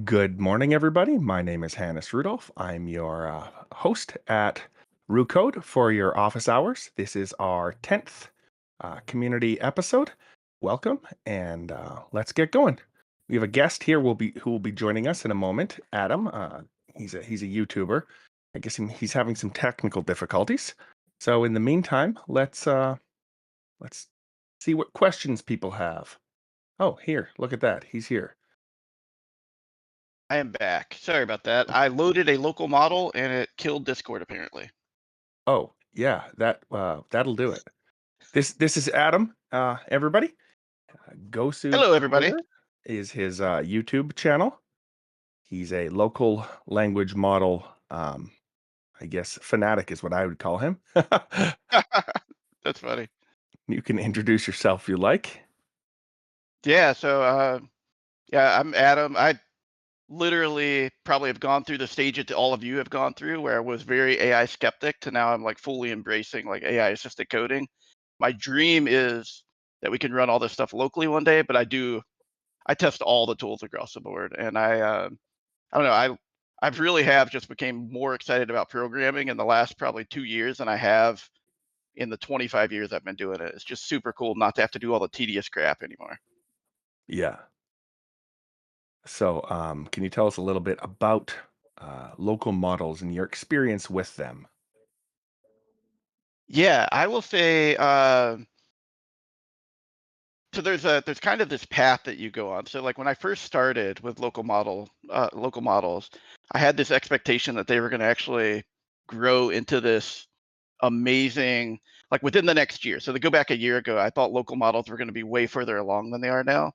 Good morning, everybody. My name is Hannes Rudolph. I'm your host at Roo Code for your office hours. This is our 10th community episode. Welcome, and let's get going. We have a guest here who will be joining us in a moment. Adam, he's a YouTuber. I guess he's having some technical difficulties. So in the meantime, let's see what questions people have. Oh, here, look at that. He's here. I am back. Sorry about that. I loaded a local model and it killed Discord apparently. Oh, yeah, that'll do it. This is Adam, everybody. Hello, everybody. GosuCoder is his YouTube channel. He's a local language model, I guess fanatic is what I would call him. That's funny. You can introduce yourself if you like. Yeah, I'm Adam. I literally probably have gone through the stages that all of you have gone through where I was very AI skeptic to now I'm like fully embracing like AI assisted coding. My dream is that we can run all this stuff locally one day, but I test all the tools across the board and I don't know. I've really have just became more excited about programming in the last probably 2 years than I have in the 25 years I've been doing it. It's just super cool not to have to do all the tedious crap anymore. Yeah. So, can you tell us a little bit about local models and your experience with them? Yeah, I will say. So there's kind of this path that you go on. So like when I first started with local models, I had this expectation that they were going to actually grow into this amazing like within the next year. So to go back a year ago, I thought local models were going to be way further along than they are now.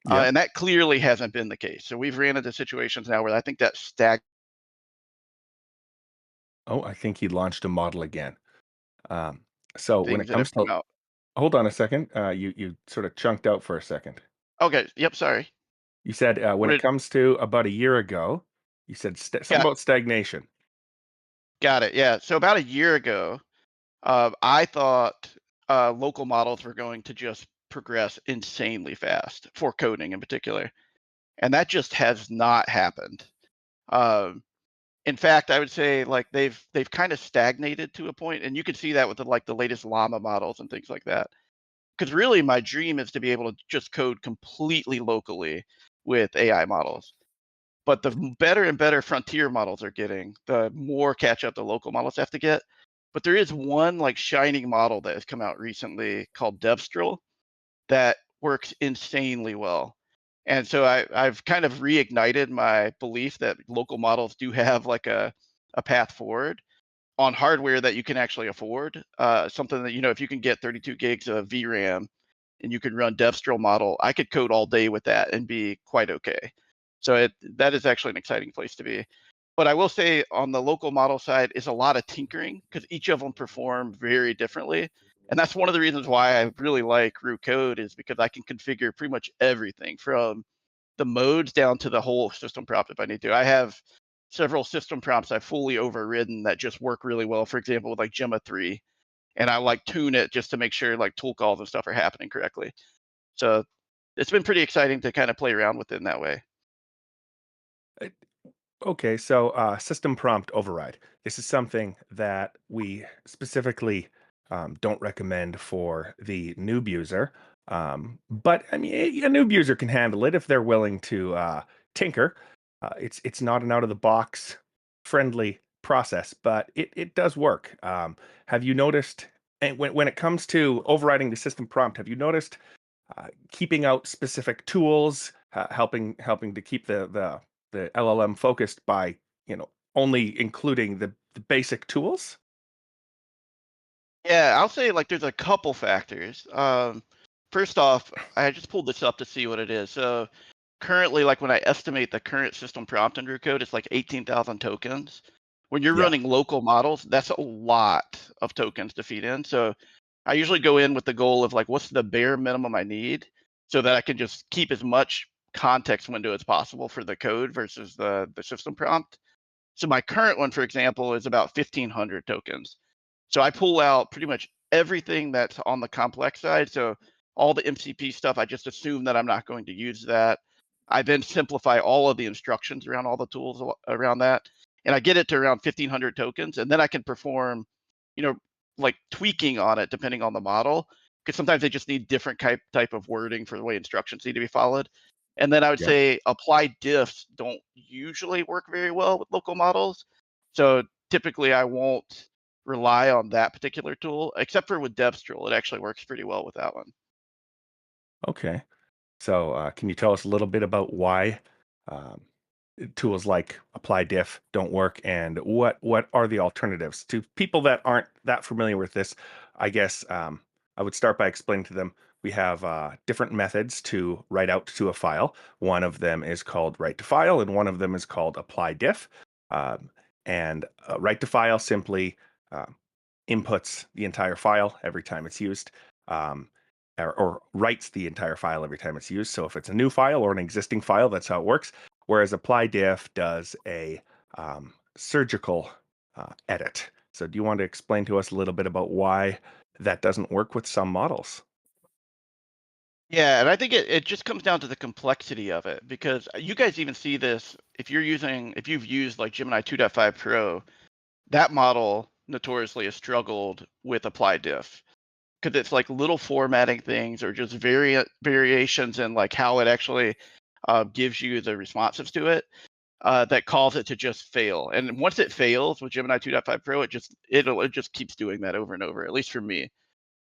Yeah. And that clearly hasn't been the case. So we've ran into situations now where I think that Oh, I think he launched a model again. So when things it that have comes come to, out. hold on a second. You sort of chunked out for a second. Okay. Yep. Sorry. You said when What it did? comes to about a year ago, you said something Yeah. about stagnation. Got it. Yeah. So about a year ago, I thought local models were going to just progress insanely fast for coding in particular, and that just has not happened. Um, in fact, I would say like they've kind of stagnated to a point, and you can see that with the latest Llama models and things like that. Because really, my dream is to be able to just code completely locally with AI models. But the better and better frontier models are getting, the more catch up the local models have to get. But there is one like shining model that has come out recently called Devstral that works insanely well. And so I've kind of reignited my belief that local models do have like a path forward on hardware that you can actually afford. Something that, if you can get 32 gigs of VRAM and you can run Devstral model, I could code all day with that and be quite okay. So that is actually an exciting place to be. But I will say on the local model side is a lot of tinkering because each of them perform very differently. And that's one of the reasons why I really like Roo Code is because I can configure pretty much everything from the modes down to the whole system prompt if I need to. I have several system prompts I've fully overridden that just work really well. For example, with like Gemma 3, and I like tune it just to make sure like tool calls and stuff are happening correctly. So it's been pretty exciting to kind of play around with it in that way. Uh, Okay, so system prompt override. This is something that we specifically don't recommend for the noob user. But I mean, a noob user can handle it if they're willing to tinker. It's not an out of the box friendly process, but it does work. Have you noticed? And when it comes to overriding the system prompt, have you noticed keeping out specific tools, helping to keep the LLM focused by only including the basic tools? Yeah, I'll say like there's a couple factors. First off, I just pulled this up to see what it is. So currently, like when I estimate the current system prompt in Code, it's like 18,000 tokens. When you're Yeah. running local models, that's a lot of tokens to feed in. So I usually go in with the goal of like, what's the bare minimum I need so that I can just keep as much context window as possible for the code versus the system prompt. So my current one, for example, is about 1,500 tokens. So I pull out pretty much everything that's on the complex side. So all the MCP stuff, I just assume that I'm not going to use that. I then simplify all of the instructions around all the tools around that, and I get it to around 1,500 tokens, and then I can perform, you know, like tweaking on it depending on the model, because sometimes they just need different type of wording for the way instructions need to be followed. And then I would Yeah. say applied diffs don't usually work very well with local models. So typically I won't rely on that particular tool, except for with Devstral. It actually works pretty well with that one. Okay. So, can you tell us a little bit about why um, tools like apply diff don't work, and what are the alternatives to people that aren't that familiar with this? I guess I would start by explaining to them we have different methods to write out to a file. One of them is called write to file, and one of them is called apply diff. Um, and write to file simply uh, inputs the entire file every time it's used. Um, or writes the entire file every time it's used. So if it's a new file or an existing file, that's how it works. Whereas apply diff does a surgical edit. So do you want to explain to us a little bit about why that doesn't work with some models? Yeah, and I think it just comes down to the complexity of it, because you guys even see this if you've used like Gemini 2.5 Pro, that model notoriously has struggled with applied diff, because it's like little formatting things or just variations in like how it actually gives you the responsives to it, that cause it to just fail. And once it fails with Gemini 2.5 Pro, it just keeps doing that over and over, at least for me.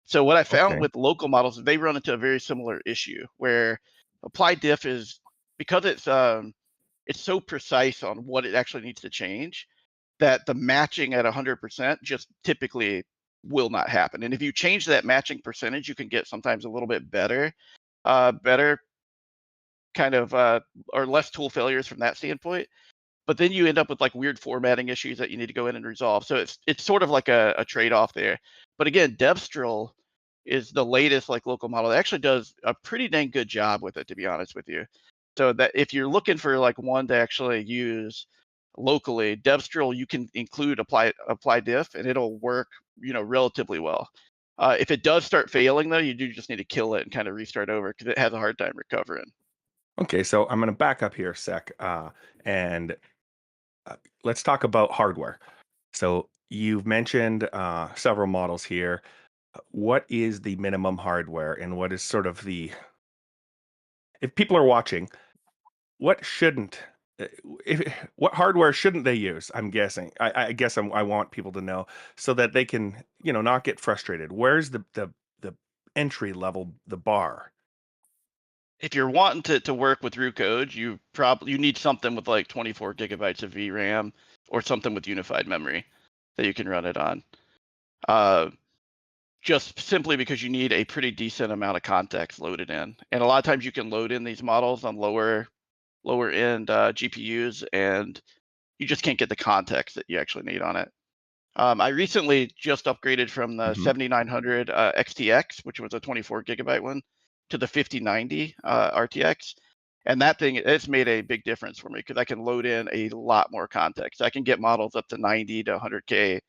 So what I found Okay. with local models is they run into a very similar issue where applied diff is, because it's so precise on what it actually needs to change, that the matching at 100% just typically will not happen. And if you change that matching percentage, you can get sometimes a little bit better kind of or less tool failures from that standpoint. But then you end up with like weird formatting issues that you need to go in and resolve. So it's sort of like a trade-off there. But again, Devstral is the latest like local model that actually does a pretty dang good job with it, to be honest with you. So that if you're looking for like one to actually use locally, Devstral, you can include apply diff and it'll work, relatively well. If it does start failing though, you do just need to kill it and kind of restart over because it has a hard time recovering. Okay, so I'm going to back up here a sec, and let's talk about hardware. So you've mentioned several models here. What is the minimum hardware, and what is sort of the if people are watching, what shouldn't uh, if what hardware shouldn't they use? I'm guessing. I guess I want people to know so that they can, not get frustrated. Where's the entry level, the bar? If you're wanting to work with Roo Code, you need something with like 24 gigabytes of VRAM or something with unified memory that you can run it on. Uh, just simply because you need a pretty decent amount of context loaded in, and a lot of times you can load in these models on lower end GPUs, and you just can't get the context that you actually need on it. I recently just upgraded from the Hmm. 7900 XTX, which was a 24 gigabyte one, to the 5090 RTX. And that thing, it's made a big difference for me because I can load in a lot more context. I can get models up to 90 to 100K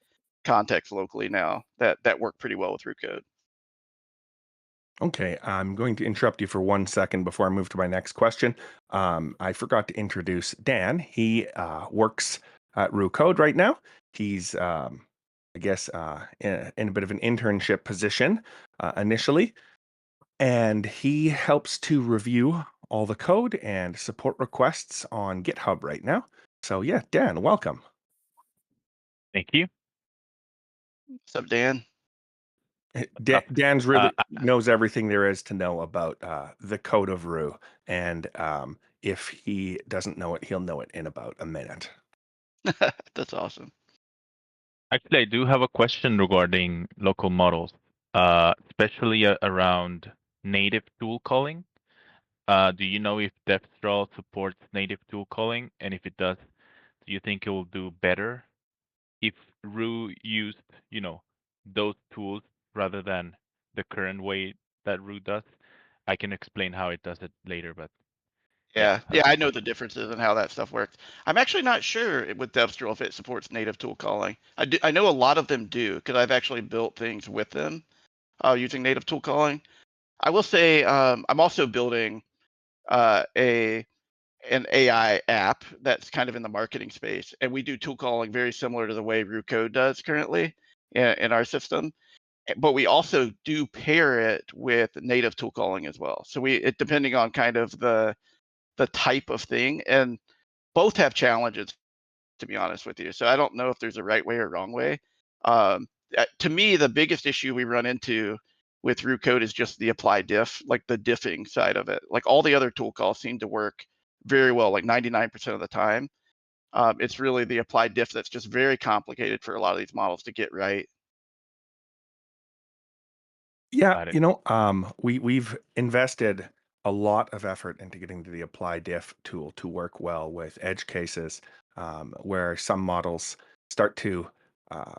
context locally now that work pretty well with Root Code. Okay, I'm going to interrupt you for 1 second before I move to my next question. I forgot to introduce Dan. He works at Roo Code right now. He's, I guess, in a bit of an internship position initially, and he helps to review all the code and support requests on GitHub right now. So, yeah, Dan, welcome. Thank you. What's up, Dan? Up. Dan's Uh, really knows everything there is to know about the code of Roo, and if he doesn't know it, he'll know it in about a minute. That's awesome. Actually, I do have a question regarding local models, especially around native tool calling. Do you know if Devstral supports native tool calling? And if it does, do you think it will do better if Roo used, those tools rather than the current way that Roo does? I can explain how it does it later, but yeah, Yeah, that's yeah, the I know the question. differences and how that stuff works. I'm actually not sure with Devstral if it supports native tool calling. I know a lot of them do because I've actually built things with them using native tool calling. I will say I'm also building a an AI app that's kind of in the marketing space, and we do tool calling very similar to the way Roo Code does currently in our system. But we also do pair it with native tool calling as well. So depending on kind of the type of thing, and both have challenges, to be honest with you. So I don't know if there's a right way or wrong way. To me, the biggest issue we run into with Roo Code is just the apply diff, like the diffing side of it. Like all the other tool calls seem to work very well, like 99% of the time. It's really the apply diff that's just very complicated for a lot of these models to get right. Yeah, Got it. we've invested a lot of effort into getting the apply diff tool to work well with edge cases, where some models start to uh,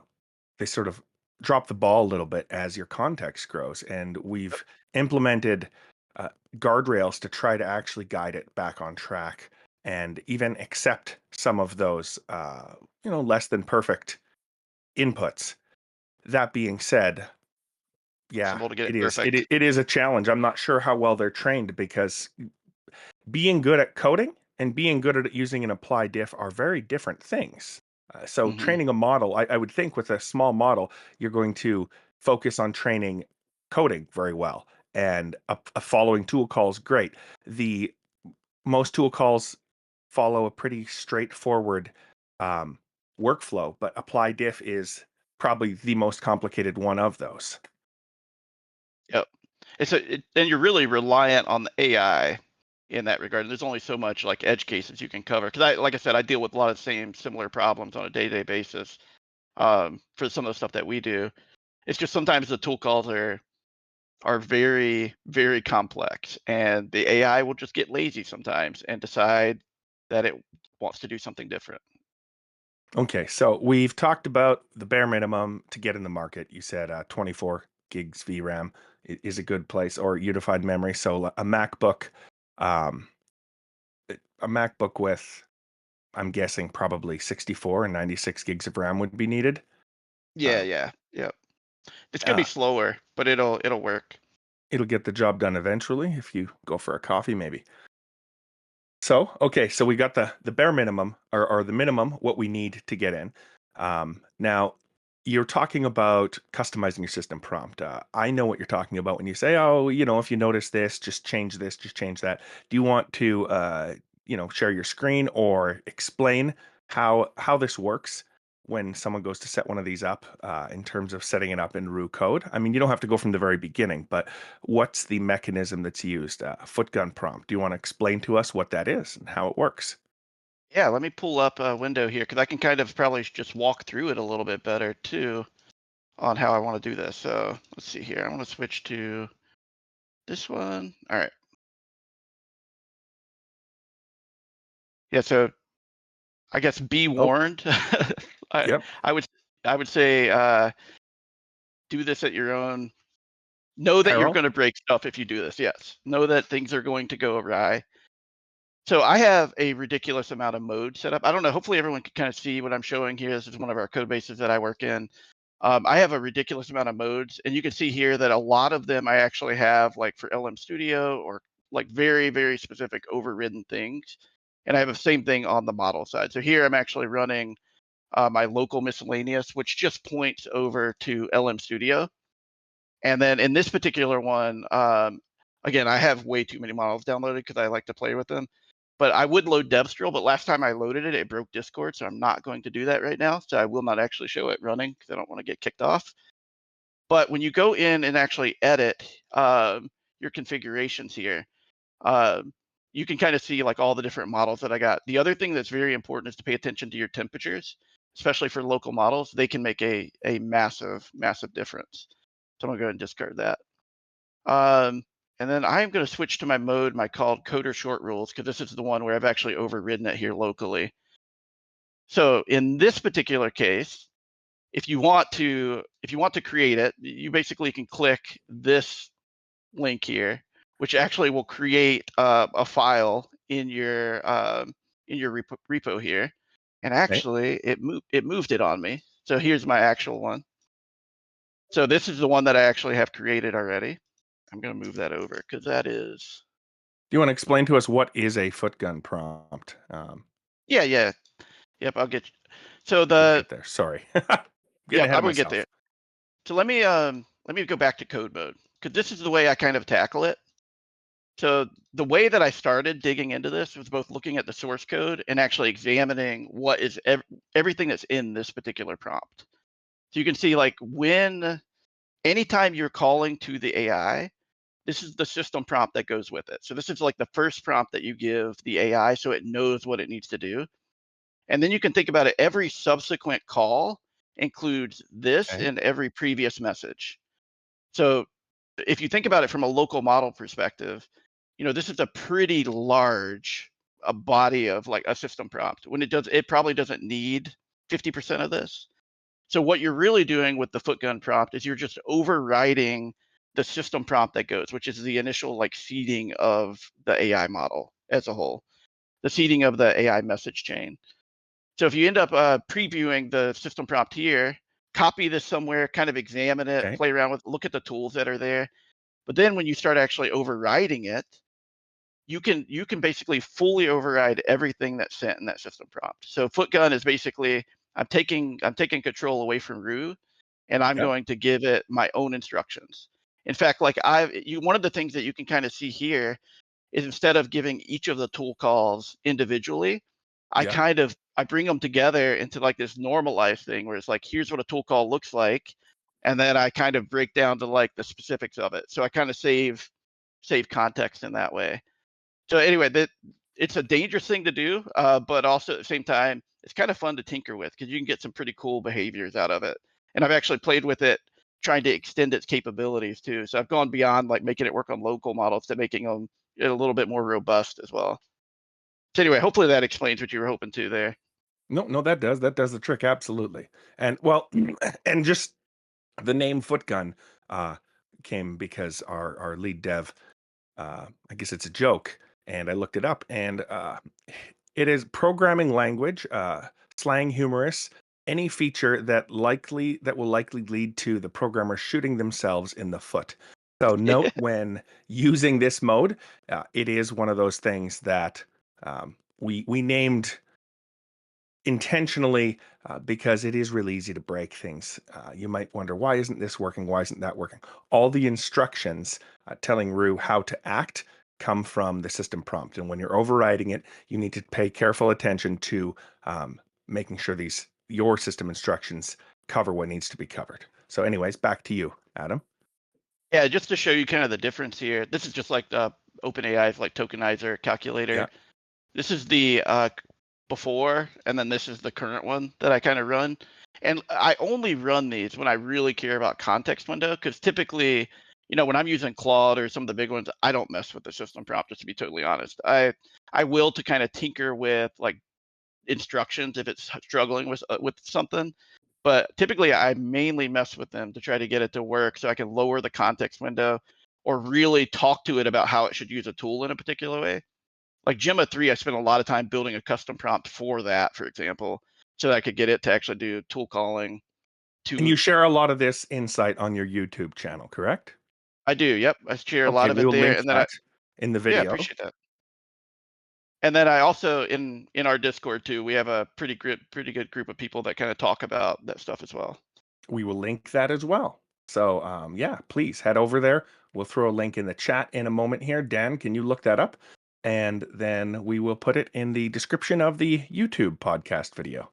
they sort of drop the ball a little bit as your context grows, and we've implemented uh, guardrails to try to actually guide it back on track, and even accept some of those less than perfect inputs. That being said, yeah, Possible to get it it is. perfect. It is a challenge. I'm not sure how well they're trained because being good at coding and being good at using an apply diff are very different things. So Hmm. training a model, I would think with a small model, you're going to focus on training coding very well, and a following tool call is great. The most tool calls follow a pretty straightforward um, workflow, but apply diff is probably the most complicated one of those. Yep. And you're really reliant on the AI in that regard. There's only so much like edge cases you can cover. Because like I said, I deal with a lot of the same similar problems on a day-to-day basis for some of the stuff that we do. It's just sometimes the tool calls are very, very complex, and the AI will just get lazy sometimes and decide that it wants to do something different. Okay, so we've talked about the bare minimum to get in the market. You said 24 gigs VRAM is a good place, or unified memory. So um, a MacBook with, I'm guessing, probably 64 and 96 gigs of RAM would be needed. Yeah, Uh, yeah, yeah. It's gonna be uh, slower, but it'll work. it'll get the job done eventually if you go for a coffee, maybe. So, okay, so we got the bare minimum, or the minimum what we need to get in. Now you're talking about customizing your system prompt. I know what you're talking about when you say, "Oh, if you notice this, just change this, just change that." Do you want to, share your screen or explain how this works when someone goes to set one of these up, in terms of setting it up in Roo Code? I mean, you don't have to go from the very beginning, but what's the mechanism that's used? Footgun prompt. Do you want to explain to us what that is and how it works? Yeah, let me pull up a window here because I can kind of probably just walk through it a little bit better too on how I want to do this. So let's see here. I want to switch to this one. All right. Yeah. So I guess be Oh, warned. I yep. I would I would say do this at your own. Know that you're Peril. going to break stuff if you do this. Yes. Know that things are going to go awry. So I have a ridiculous amount of modes set up. I don't know. Hopefully everyone can kind of see what I'm showing here. This is one of our code bases that I work in. I have a ridiculous amount of modes, and you can see here that a lot of them I actually have like for LM Studio or like very, very specific overridden things. And I have the same thing on the model side. So here I'm actually running my local miscellaneous, which just points over to LM Studio. And then in this particular one, again, I have way too many models downloaded because I like to play with them. But I would load Devstral, but last time I loaded it, it broke Discord, so I'm not going to do that right now. So I will not actually show it running because I don't want to get kicked off. But when you go in and actually edit your configurations here, um, you can kind of see like all the different models that I got. The other thing that's very important is to pay attention to your temperatures, especially for local models. They can make a massive, massive difference. So I'm gonna go ahead and discard that. Um, and then I'm going to switch to my mode, my called coder short rules, because this is the one where I've actually overridden it here locally. So in this particular case, if you want to create it, you basically can click this link here, which actually will create a file in your repo here. And Right. actually, it moved it on me. So here's my actual one. So this is the one that I actually have created already. I'm going to move that over because that is Do you want to explain to us what is a footgun prompt? Yeah, yeah. Yep, I'll get you. So We'll the get there. Sorry. Getting Yep, ahead I of will get there. myself. So let me go back to code mode because this is the way I kind of tackle it. So the way that I started digging into this was both looking at the source code and actually examining what is everything that's in this particular prompt. So you can see like anytime you're calling to the AI, this is the system prompt that goes with it. So this is like the first prompt that you give the AI so it knows what it needs to do. And then you can think about it, every subsequent call includes this Okay. and every previous message. So if you think about it from a local model perspective, this is a pretty large body of like a system prompt. When it probably doesn't need 50% of this. So what you're really doing with the footgun prompt is you're just overriding the system prompt that goes, which is the initial like seeding of the AI model as a whole, the seeding of the AI message chain. So if you end up previewing the system prompt here, copy this somewhere, kind of examine it, Okay. play around with, look at the tools that are there. But then when you start actually overriding it, you can basically fully override everything that's sent in that system prompt. So footgun is basically I'm taking control away from Roo, and I'm Yep. going to give it my own instructions. In fact, like one of the things that you can kind of see here is instead of giving each of the tool calls individually, Yep. I bring them together into like this normalized thing where it's like, here's what a tool call looks like, and then I kind of break down to like the specifics of it. So I kind of save context in that way. So anyway, that it's a dangerous thing to do, but also at the same time, it's kind of fun to tinker with because you can get some pretty cool behaviors out of it. And I've actually played with it, trying to extend its capabilities too. So I've gone beyond like making it work on local models to making them a little bit more robust as well. So anyway, hopefully that explains what you were hoping to there. No, no, that does the trick, absolutely. And well, and just the name footgun uh came because our lead dev, I guess it's a joke, and I looked it up, and it is programming language, slang humorous, any feature that will likely lead to the programmer shooting themselves in the foot. So note when using this mode, it is one of those things that we named intentionally, because it is really easy to break things. You might wonder, why isn't this working? Why isn't that working? All the instructions telling Roo how to act come from the system prompt. And when you're overriding it, you need to pay careful attention to making sure your system instructions cover what needs to be covered. So, anyways, back to you, Adam. Yeah, just to show you kind of the difference here. This is just like the OpenAI's like tokenizer calculator. Yeah. This is the before, and then this is the current one that I kind of run. And I only run these when I really care about context window, because typically, when I'm using Claude or some of the big ones, I don't mess with the system prompt, just to be totally honest. I will to kind of tinker with like instructions if it's struggling with something. But typically, I mainly mess with them to try to get it to work so I can lower the context window or really talk to it about how it should use a tool in a particular way. Like Gemma 3, I spent a lot of time building a custom prompt for that, for example, so that I could get it to actually do tool calling And to. you share a lot of this insight on your YouTube channel, correct? I do, yep. I share a lot Okay, of we it will there, link and then that in the yeah, video. appreciate that. And then I also in our Discord too, we have a pretty good group of people that kind of talk about that stuff as well. We will link that as well. So, yeah, please head over there. We'll throw a link in the chat in a moment here. Dan, can you look that up? And then we will put it in the description of the YouTube podcast video.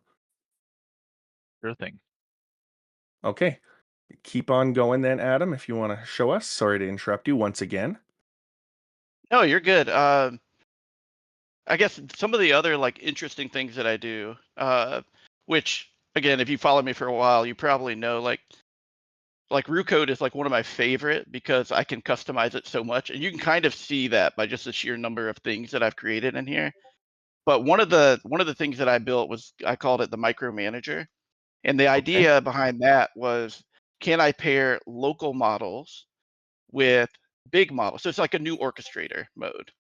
Sure thing. Okay. Keep on going then, Adam, if you want to show us. Sorry to interrupt you once again. No, you're good. I guess some of the other like interesting things that I do, which again, if you follow me for a while, you probably know like Roo Code is like one of my favorite because I can customize it so much, and you can kind of see that by just the sheer number of things that I've created in here. But one of the things that I built was I called it the Micromanager, and the Okay. idea behind that was, can I pair local models with big models? So it's like a new orchestrator mode.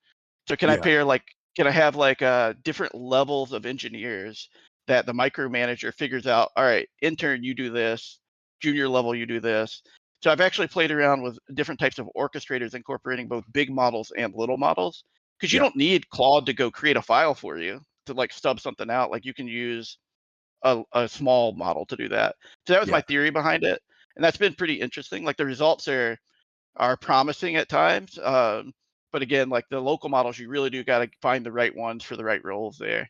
So Yeah. can I have like different levels of engineers that the micromanager figures out, all right, intern, you do this, junior level, you do this. So I've actually played around with different types of orchestrators incorporating both big models and little models. because you don't need Claude to go create a file for you to like stub something out. Like you can use a small model to do that. So that was Yeah. my theory behind it, and that's been pretty interesting. Like the results are promising at times, but again, like the local models, you really do got to find the right ones for the right roles there.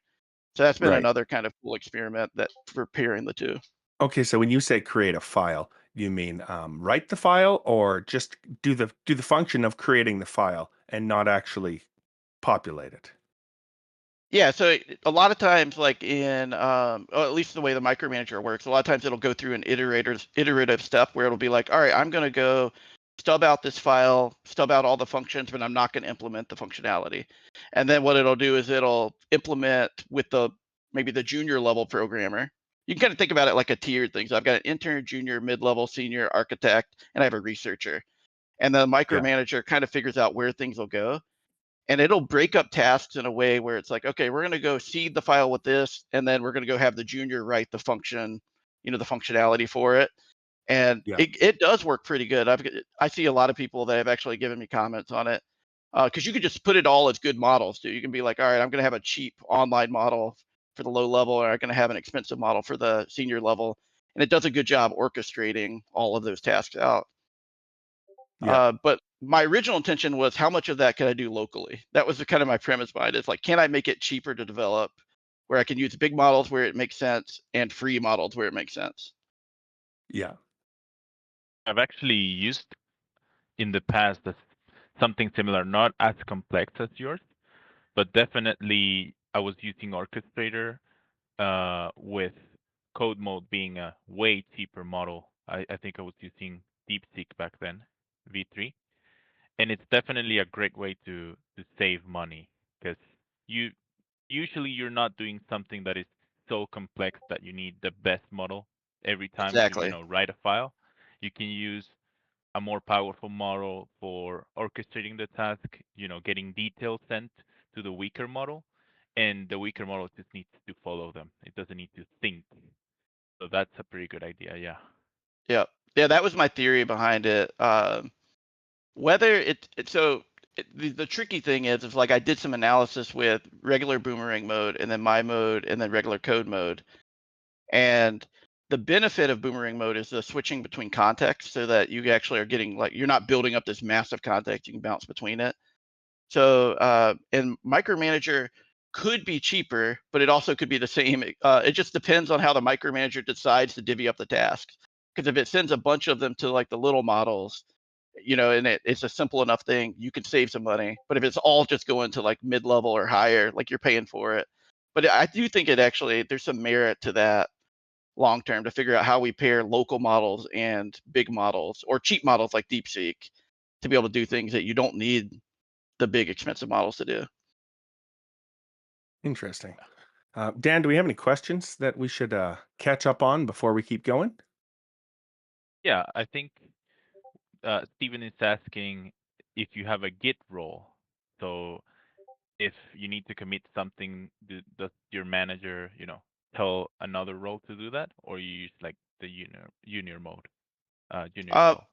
So that's been Right. another kind of cool experiment that for pairing the two. Okay, so when you say create a file, you mean write the file or just do the function of creating the file and not actually populate it? Yeah, so a lot of times, like or at least the way the micromanager works, a lot of times it'll go through an iterative step where it'll be like, all right, I'm going to go stub out this file, stub out all the functions, but I'm not going to implement the functionality. And then what it'll do is it'll implement with maybe the junior level programmer. You can kind of think about it like a tiered thing. So I've got an intern, junior, mid-level, senior, architect, and I have a researcher. And the Yeah. micromanager kind of figures out where things will go, and it'll break up tasks in a way where it's like, okay, we're going to go seed the file with this, and then we're going to go have the junior write the function, the functionality for it. And Yeah. it does work pretty good. I see a lot of people that have actually given me comments on it, because you could just put it all as good models too. You can be like, all right, I'm going to have a cheap online model for the low level, or I'm going to have an expensive model for the senior level, and it does a good job orchestrating all of those tasks out. Yeah. But my original intention was how much of that can I do locally? That was kind of my premise behind it. It's like, can I make it cheaper to develop where I can use big models where it makes sense and free models where it makes sense? Yeah. I've actually used in the past something similar, not as complex as yours, but definitely I was using Orchestrator with code mode being a way cheaper model. I think I was using DeepSeek back then, V3, and it's definitely a great way to save money because you usually you're not doing something that is so complex that you need the best model every time to Exactly. write a file. You can use a more powerful model for orchestrating the task, getting details sent to the weaker model, and the weaker model just needs to follow them. It doesn't need to think. So that's a pretty good idea, yeah. Yeah. Yeah, that was my theory behind it. Whether the tricky thing is like I did some analysis with regular boomerang mode and then my mode and then regular code mode. And the benefit of boomerang mode is the switching between contexts so that you actually are getting like you're not building up this massive context, you can bounce between it. So and Micromanager could be cheaper, but it also could be the same. It just depends on how the Micromanager decides to divvy up the tasks. Because if it sends a bunch of them to like the little models, and it's a simple enough thing, you can save some money. But if it's all just going to like mid-level or higher, like you're paying for it. But I do think there's some merit to that long term to figure out how we pair local models and big models or cheap models like DeepSeek to be able to do things that you don't need the big expensive models to do. Interesting. Dan, do we have any questions that we should catch up on before we keep going? Yeah, I think Steven is asking if you have a Git role. So if you need to commit something, does your manager, tell another role to do that, or you use like the junior mode, junior Uh, role?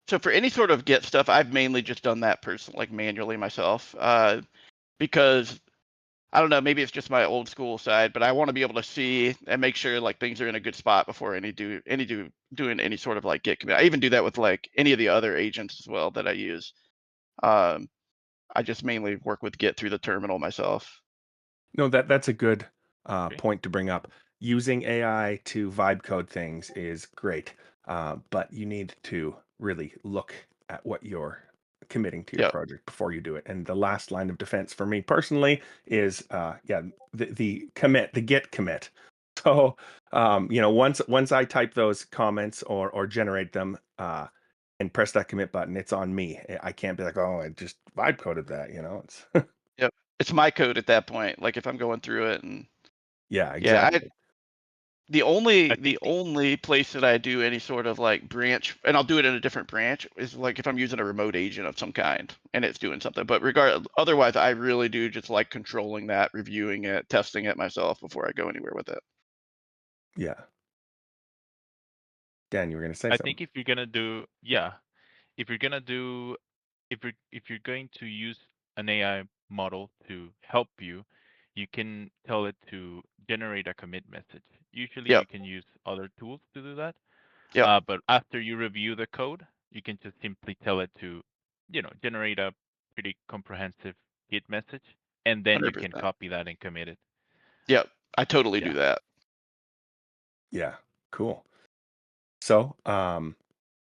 so for any sort of Git stuff, I've mainly just done that like manually myself, because I don't know, maybe it's just my old school side, but I want to be able to see and make sure like things are in a good spot before doing any sort of like Git commit. I even do that with like any of the other agents as well that I use. Um, I just mainly work with Git through the terminal myself. No, that's a good Okay. point to bring up. Using AI to vibe code things is great, but you need to really look at what you're committing to your Yep. project before you do it. And the last line of defense for me personally is, the commit, the git commit. So, once I type those comments or generate them, and press that commit button, it's on me. I can't be like, oh, I just vibe coded that. It's Yep. It's my code at that point. Like if I'm going through it and yeah, yeah, exactly. the only I the think only place that I do any sort of like branch, and I'll do it in a different branch, is like if I'm using a remote agent of some kind and it's doing something. But otherwise, I really do just like controlling that, reviewing it, testing it myself before I go anywhere with it. Yeah. Dan, you were going to say I something. think if you're gonna do, yeah, if you're gonna do, if you're going to use an AI model to help you, you can tell it to generate a commit message. Usually, Yep. you can use other tools to do that. Yep. But after you review the code, you can just simply tell it to, generate a pretty comprehensive Git message, and then you can 100%. copy that and commit it. Yep. I totally Yeah. do that. Yeah, cool. So,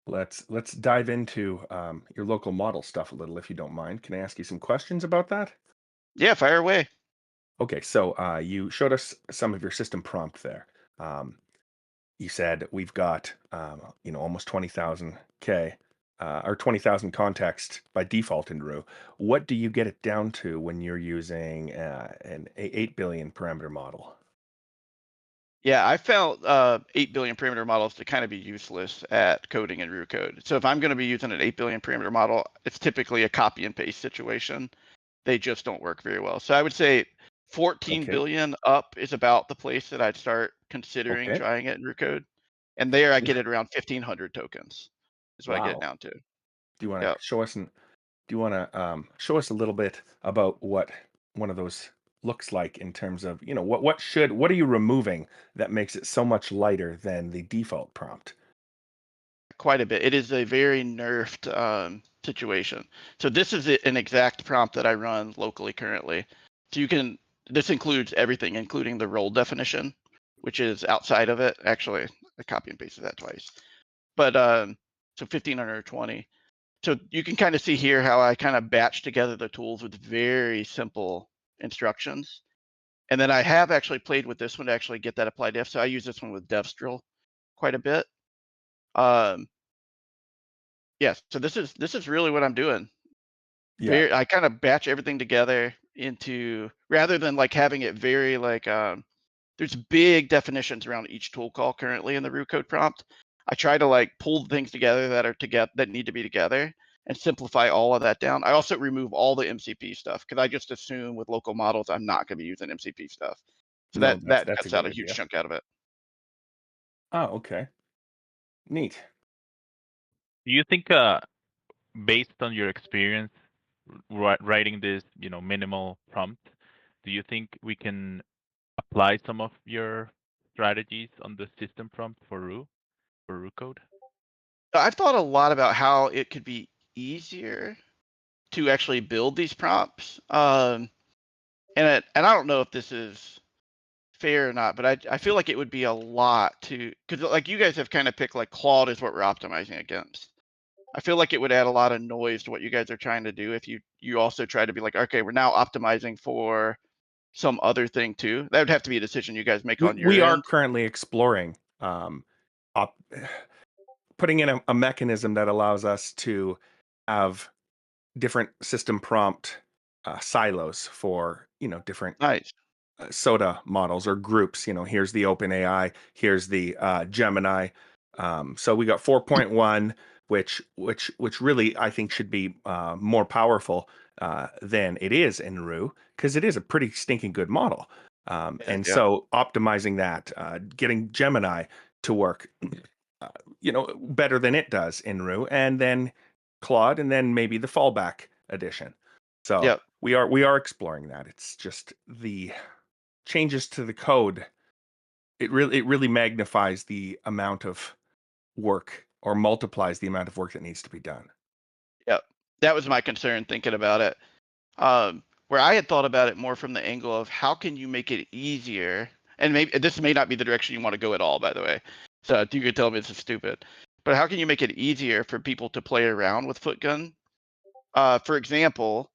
let's dive into your local model stuff a little, if you don't mind. Can I ask you some questions about that? Yeah, fire away. Okay, so you showed us some of your system prompt there. Um, you said we've got almost 20,000 K or 20,000 context by default in Roo. What do you get it down to when you're using an 8 billion parameter model? Yeah, I found 8 billion parameter models to kind of be useless at coding in Roo code. So if I'm going to be using an 8 billion parameter model, it's typically a copy and paste situation. They just don't work very well. So I would say 14 Okay, billion up is about the place that I'd start considering okay. trying it in Roo code. And there I get it around 1,500 tokens is what I get it Wow. down to. Do you want Yeah. to show us do you want to show us a little bit about what one of those looks like in terms of, what are you removing that makes it so much lighter than the default prompt? Quite a bit. It is a very nerfed situation. So this is an exact prompt that I run locally currently. So this includes everything, including the role definition, which is outside of it. Actually, I copy and pasted that twice. But so 1,520. So you can kind of see here how I kind of batch together the tools with very simple instructions. And then I have actually played with this one to actually get that applied def. So I use this one with Devstral quite a bit. Um, Yes. So this is really what I'm doing. Yeah, I kind of batch everything together into rather than like having it very like there's big definitions around each tool call currently in the root code prompt. I try to like pull the things together that are together that need to be together and simplify all of that down. I also remove all the MCP stuff because I just assume with local models I'm not going to be using MCP stuff. So no, that that's a cuts out great a huge idea. chunk out of it. Oh, okay. Neat. Do you think, based on your experience writing this, minimal prompt, do you think we can apply some of your strategies on the system prompt for Roo code? I've thought a lot about how it could be easier to actually build these prompts. And I don't know if this is fair or not, but I feel like it would be a lot to because like you guys have kind of picked like Claude is what we're optimizing against. I feel like it would add a lot of noise to what you guys are trying to do if you also try to be like, okay, we're now optimizing for some other thing too. That would have to be a decision you guys make We on your we are end. currently exploring op- putting in a mechanism that allows us to have different system prompt silos for different Nice. soda models or groups. Here's the OpenAI, here's the Gemini. So we got 4.1, which really I think should be more powerful than it is in Roo, because it is a pretty stinking good model. Yeah, And yeah, so optimizing that, getting Gemini to work, better than it does in Roo, and then Claude, and then maybe the fallback edition. So yeah. we are exploring that. It's just the changes to the code. It really magnifies the amount of work or multiplies the amount of work that needs to be done. Yep. That was my concern thinking about it. Where I had thought about it more from the angle of how can you make it easier, and maybe this may not be the direction you want to go at all, by the way. So you could tell me this is stupid, but how can you make it easier for people to play around with footgun? For example,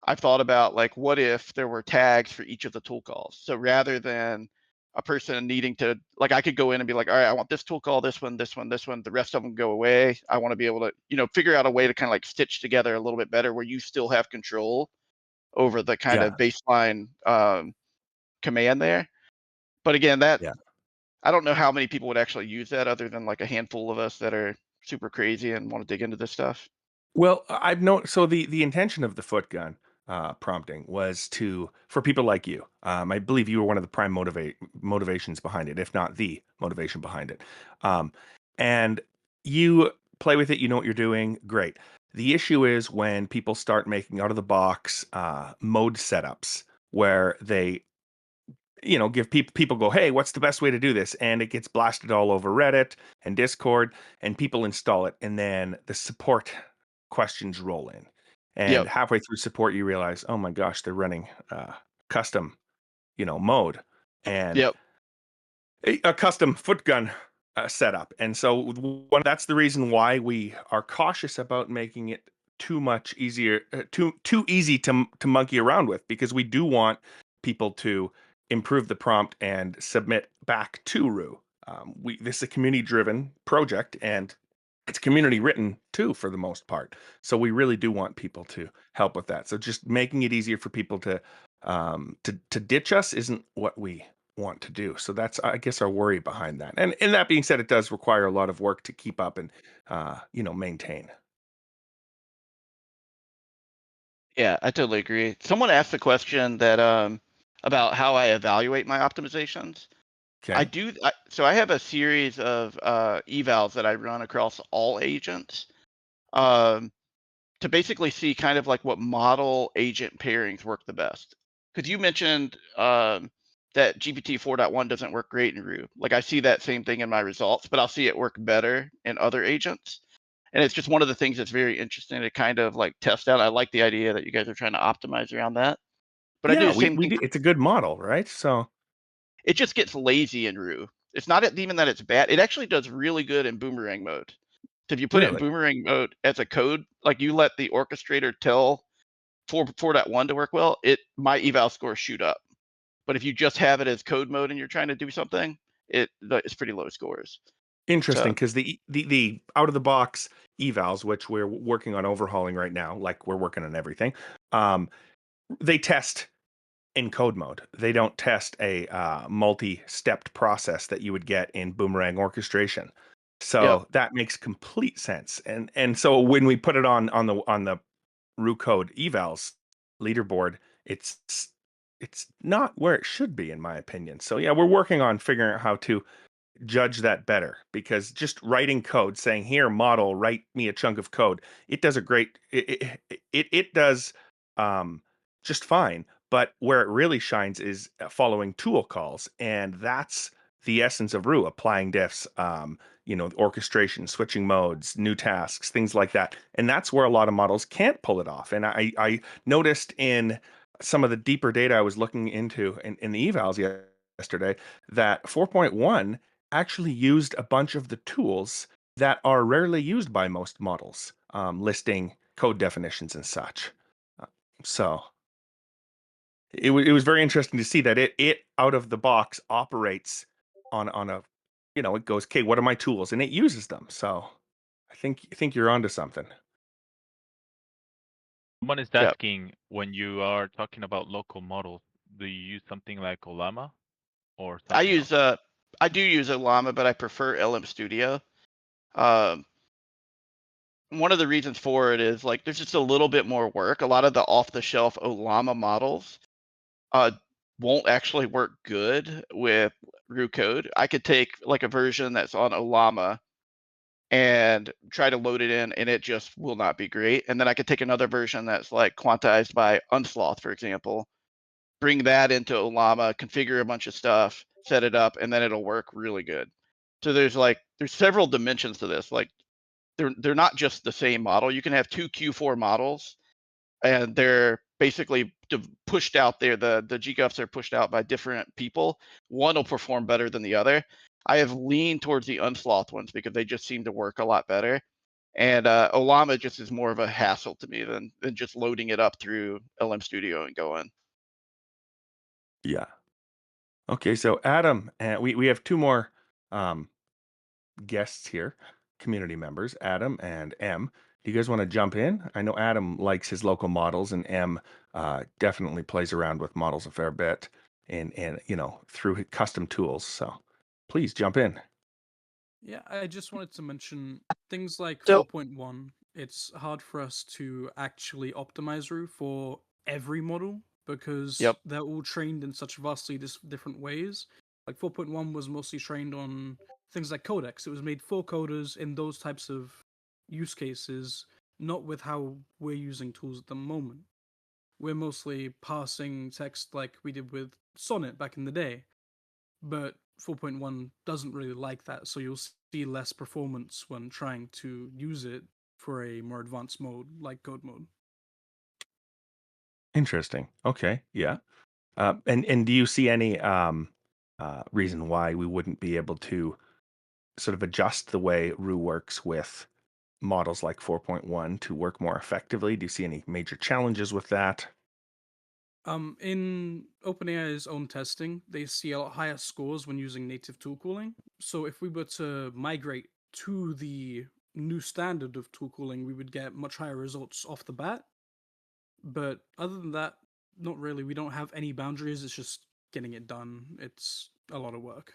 I've thought about like what if there were tags for each of the tool calls. So rather than a person needing to like I could go in and be like, all right, I want this tool call, this one, this one, this one, the rest of them go away. I want to be able to, figure out a way to kind of like stitch together a little bit better where you still have control over the kind Yeah, of baseline command there. But again, that yeah. I don't know how many people would actually use that other than like a handful of us that are super crazy and want to dig into this stuff. Well, I've known. So the intention of the foot gun prompting was for people like you. I believe you were one of the prime motivations behind it, if not the motivation behind it. Um, and you play with it. You know what you're doing. Great. The issue is when people start making out of the box mode setups where they give people go, hey, what's the best way to do this? And it gets blasted all over Reddit and Discord, and people install it, and then the support questions roll in. And Yep. halfway through support, you realize, oh my gosh, they're running custom, mode. And Yep. a custom foot gun setup. And so that's the reason why we are cautious about making it too much easier, too easy to monkey around with, because we do want people to improve the prompt and submit back to Roo. This is a community driven project, and it's community written too for the most part. So we really do want people to help with that. So just making it easier for people to ditch us isn't what we want to do. So that's, I guess, our worry behind that. And that being said, it does require a lot of work to keep up and maintain. Yeah, I totally agree. Someone asked the question that about how I evaluate my optimizations. Okay. So I have a series of evals that I run across all agents um, to basically see kind of like what model agent pairings work the best. Because you mentioned that GPT 4.1 doesn't work great in Roo. Like I see that same thing in my results, but I'll see it work better in other agents. And it's just one of the things that's very interesting to kind of like test out. I like the idea that you guys are trying to optimize around that. But I do Yeah, the we same we thing. do. It's a good model, right? So It just gets lazy in Roo. It's not even that it's bad. It actually does really good in boomerang mode. So if you put it in really boomerang mode as a code, like you let the orchestrator tell 4.1 to work well, my eval scores shoot up. But if you just have it as code mode and you're trying to do something, it's pretty low scores. interesting, So because the out of the box evals, which we're working on overhauling right now, like we're working on everything, they test in code mode. They don't test a multi-stepped process that you would get in Boomerang orchestration. yep, So that makes complete sense. And so when we put it on the Roo Code evals leaderboard, it's not where it should be, in my opinion. So yeah, we're working on figuring out how to judge that better, because just writing code saying, here, model, write me a chunk of code, it does a great it does just fine. But where it really shines is following tool calls, and that's the essence of Roo: applying diffs, orchestration, switching modes, new tasks, things like that. And that's where a lot of models can't pull it off. And I noticed in some of the deeper data I was looking into in the evals yesterday that 4.1 actually used a bunch of the tools that are rarely used by most models, listing code definitions and such. Uh, So it was very interesting to see that it out of the box operates on a, it goes, okay, what are my tools? And it uses them. So I think you're onto something. Someone is yep. asking, when you are talking about local models, do you use something like Ollama or I something else? use I do use Ollama, but I prefer LM Studio. Um, One of the reasons for it is like there's just a little bit more work. A lot of the off-the-shelf Ollama models uh, won't actually work good with Roo Code. I could take like a version that's on Ollama and try to load it in, and it just will not be great. And then I could take another version that's like quantized by Unsloth, for example, bring that into Ollama, configure a bunch of stuff, set it up, and then it'll work really good. So there's several dimensions to this. Like they're not just the same model. You can have two Q4 models, and they're basically pushed out there. The GGUFs are pushed out by different people. One will perform better than the other. I have leaned towards the Unsloth ones because they just seem to work a lot better. And Ollama just is more of a hassle to me than just loading it up through LM Studio and going. Yeah. Okay. So Adam, and we have two more um, guests here, community members, Adam and M. Do you guys want to jump in? I know Adam likes his local models, and M definitely plays around with models a fair bit, and through custom tools. So please jump in. Yeah, I just wanted to mention things like So 4.1. It's hard for us to actually optimize Roo for every model because yep, they're all trained in such vastly different ways. Like 4.1 was mostly trained on things like codecs. It was made for coders in those types of use cases. not with how we're using tools at the moment. We're mostly parsing text like we did with Sonnet back in the day, but 4.1 doesn't really like that, so you'll see less performance when trying to use it for a more advanced mode like code mode. Interesting. Okay. Yeah. And do you see any reason why we wouldn't be able to sort of adjust the way Roo works with models like 4.1 to work more effectively? Do you see any major challenges with that? In OpenAI's own testing, they see a lot higher scores when using native tool calling. So if we were to migrate to the new standard of tool calling, we would get much higher results off the bat. But other than that, not really. We don't have any boundaries. It's just getting it done. It's a lot of work.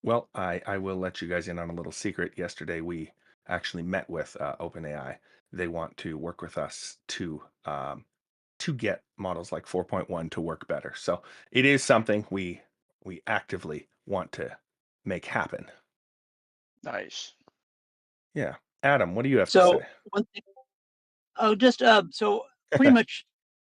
Well, I will let you guys in on a little secret. Yesterday, we actually met with OpenAI. They want to work with us to get models like 4.1 to work better. So it is something we actively want to make happen. Nice. Yeah. Adam, what do you have to So say? one thing, so pretty much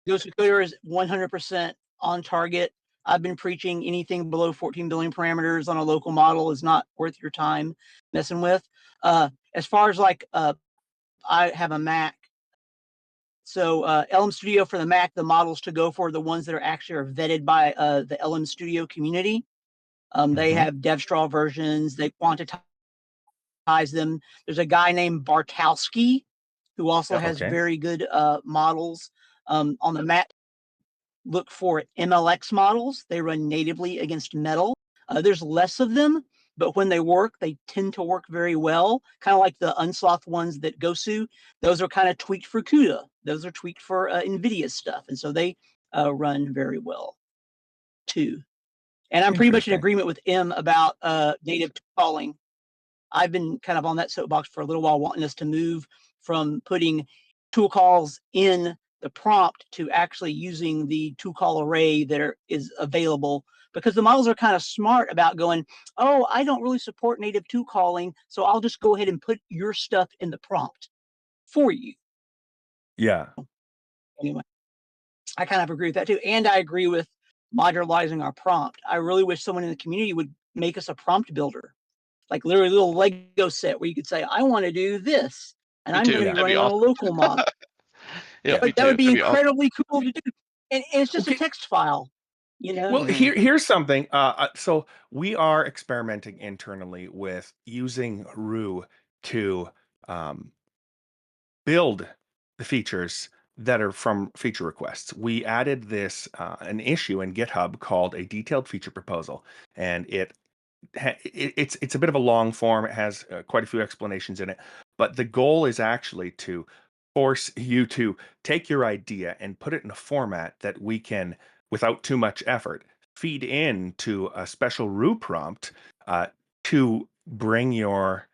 GosuCoder is 100% on target. I've been preaching anything below 14 billion parameters on a local model is not worth your time messing with. As far as like, I have a Mac. So LM Studio for the Mac, the models to go for the ones that are actually are vetted by the LM Studio community. They Mhm. have Devstral versions. They quantize them. There's a guy named Bartowski who also Yeah, has okay. very good models on the Mac. Look for MLX models. They run natively against Metal. There's less of them, but when they work, they tend to work very well. Kind of like the Unsloth ones that Gosu. Those are kind of tweaked for CUDA. Those are tweaked for NVIDIA stuff, and so they run very well too. And I'm pretty much in Interesting. agreement with M about native calling. I've been kind of on that soapbox for a little while, wanting us to move from putting tool calls in the prompt to actually using the tool call array that is available, because the models are kind of smart about going, oh, I don't really support native tool calling, so I'll just go ahead and put your stuff in the prompt for you. Yeah. Anyway, I kind of agree with that too. And I agree with modularizing our prompt. I really wish someone in the community would make us a prompt builder, like literally a little Lego set where you could say, I want to do this, and Me I'm too. going to Yeah. be That'd be running on a awesome. local model. Yeah, Yeah. me But that too. would be That'd be awesome. incredibly cool to do. And it's just a Okay. text file, you know? Well, Mhm. here's something. So we are experimenting internally with using Roo to um, build the features that are from feature requests. We added this an issue in GitHub called a detailed feature proposal, and it's a bit of a long form. It has quite a few explanations in it, but the goal is actually to force you to take your idea and put it in a format that we can, without too much effort, feed into a special Roo prompt uh, to bring your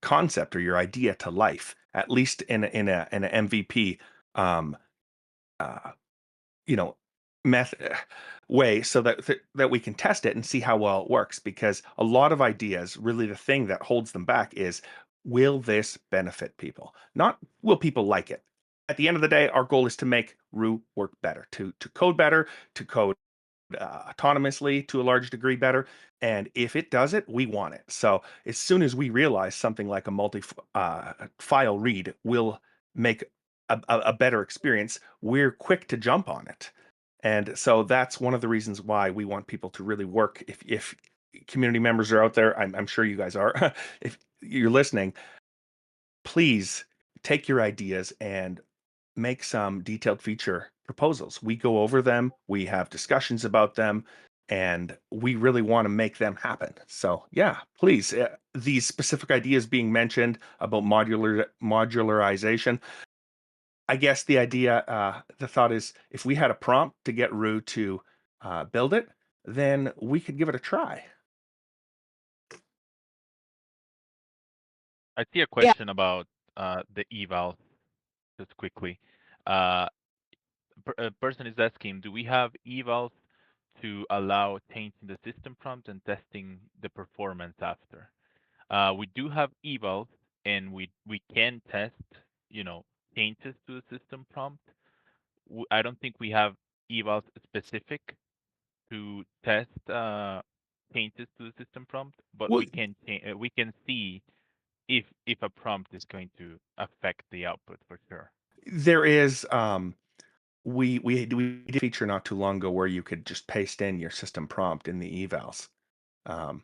concept or your idea to life, at least in an MVP um, uh, you know method way, so that we can test it and see how well it works, because a lot of ideas, really the thing that holds them back is, will this benefit people, not will people like it. At the end of the day, our goal is to make Roo work better, to code better, to code autonomously to a large degree better. And if it does it, we want it. So as soon as we realize something like a multi file read will make a better experience, we're quick to jump on it. And so that's one of the reasons why we want people to really work. If community members are out there, I'm sure you guys are, if you're listening, please take your ideas and make some detailed feature proposals. We go over them, we have discussions about them, and we really want to make them happen. So, yeah, please, these specific ideas being mentioned about modularization. I guess the thought is, if we had a prompt to get Roo to build it, then we could give it a try. I see a Yeah. question about the eval just quickly. Uh, a person is asking, do we have evals to allow changing the system prompt and testing the performance after? We do have evals, and we can test changes to the system prompt. I don't think we have evals specific to test changes to the system prompt, but Well, we can see if a prompt is going to affect the output for sure. there is we did a feature not too long ago where you could just paste in your system prompt in the evals, um,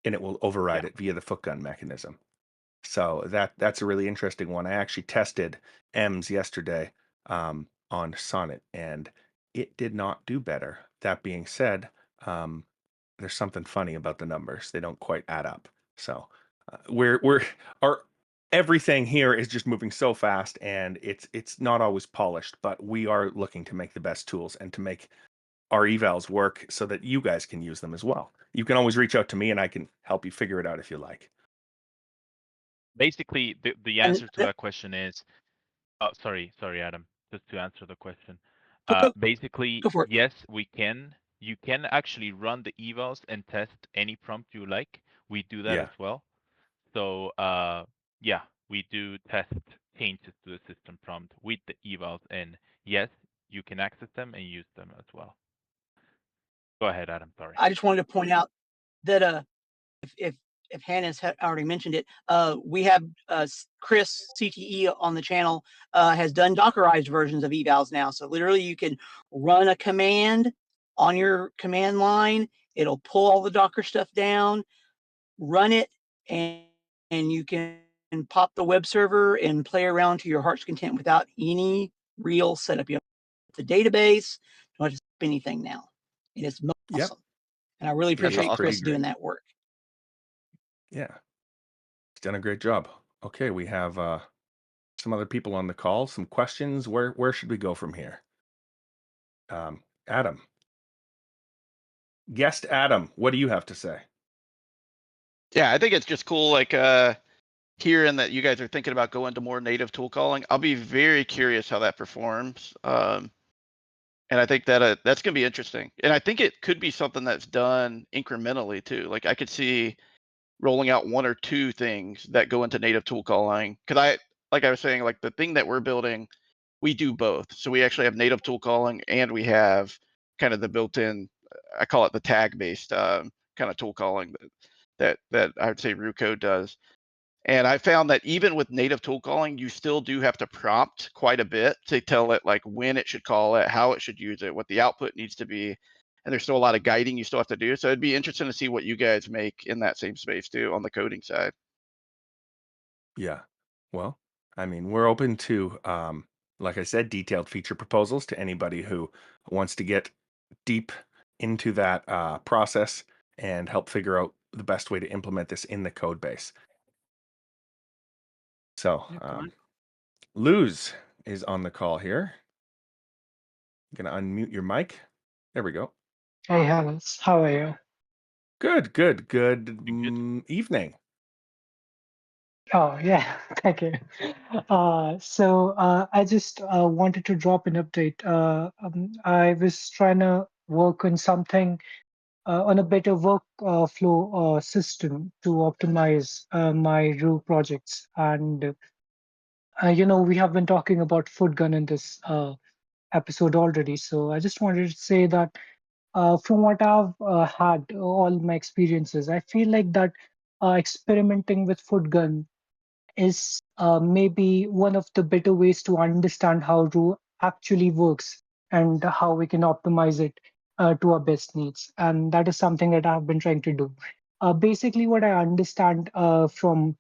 and it will override Yeah. it via the footgun mechanism. So that's a really interesting one. I actually tested M's yesterday on Sonnet, and it did not do better. That being said, um, there's something funny about the numbers; they don't quite add up. So we're our everything here is just moving so fast, and it's not always polished. But we are looking to make the best tools and to make our evals work so that you guys can use them as well. You can always reach out to me, and I can help you figure it out if you like. Basically, the And answer to that question is, oh, sorry, Adam, just to answer the question. go, Basically, go for it. yes, we can. You can actually run the evals and test any prompt you like. We do that Yeah. as well. So, yeah, we do test changes to the system prompt with the evals, and yes, you can access them and use them as well. Go ahead, Adam. Sorry. I just wanted to point out that if Hannah's already mentioned it, we have Chris CTE on the channel has done Dockerized versions of evals now. So literally, you can run a command on your command line. It'll pull all the Docker stuff down, run it, and you can pop the web server and play around to your heart's content without any real setup. You have the database, you don't have to set up anything now. And it's awesome. Yep. And I really It is appreciate awesome. Chris pretty doing great. that work. Yeah. He's done a great job. Okay, we have some other people on the call. Some questions. Where should we go from here? Adam. Guest Adam, what do you have to say? Yeah, I think it's just cool, like hearing that you guys are thinking about going to more native tool calling. I'll be very curious how that performs. And I think that that's going to be interesting. And I think it could be something that's done incrementally too. Like I could see rolling out one or two things that go into native tool calling. Because like I was saying, like the thing that we're building, we do both. So we actually have native tool calling, and we have kind of the built-in, I call it the tag-based kind of tool calling that I would say Roo Code does. And I found that even with native tool calling, you still do have to prompt quite a bit to tell it like when it should call it, how it should use it, what the output needs to be. And there's still a lot of guiding you still have to do. So it'd be interesting to see what you guys make in that same space too on the coding side. Yeah. Well, I mean, we're open to, like I said, detailed feature proposals to anybody who wants to get deep into that process and help figure out the best way to implement this in the code base. So, Luz is on the call here. I'm going to unmute your mic. There we go. Hey, Hans, how are you? Good evening. Oh, yeah, thank you. I just wanted to drop an update. I was trying to work on something, on a better workflow system to optimize my Roo projects. And, we have been talking about FootGun in this episode already. So I just wanted to say that from what I've had, all my experiences, I feel like that experimenting with FootGun is maybe one of the better ways to understand how Roo actually works and how we can optimize it to our best needs. And that is something that I've been trying to do. Basically, what I understand from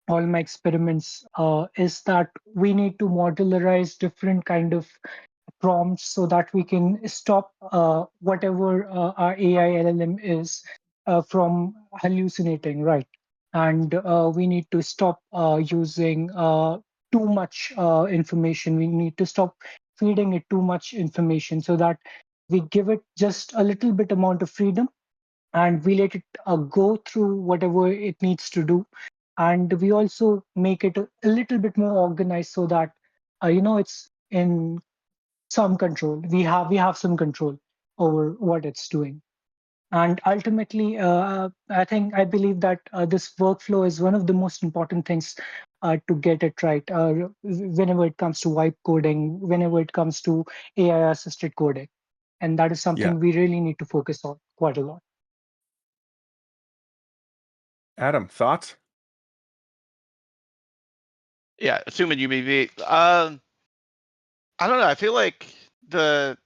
all my experiments is that we need to modularize different kind of prompts so that we can stop whatever our AI LLM is from hallucinating, right? And we need to stop using too much information. We need to stop feeding it too much information so that we give it just a little bit amount of freedom and we let it go through whatever it needs to do. And we also make it a little bit more organized so that it's in some control. We have some control over what it's doing. And ultimately, I believe that this workflow is one of the most important things to get it right. Whenever it comes to wipe coding, whenever it comes to AI assisted coding, and that is Yeah. something we really need to focus on quite a lot. Adam, thoughts? Yeah, assuming UBV. I don't know. I feel like the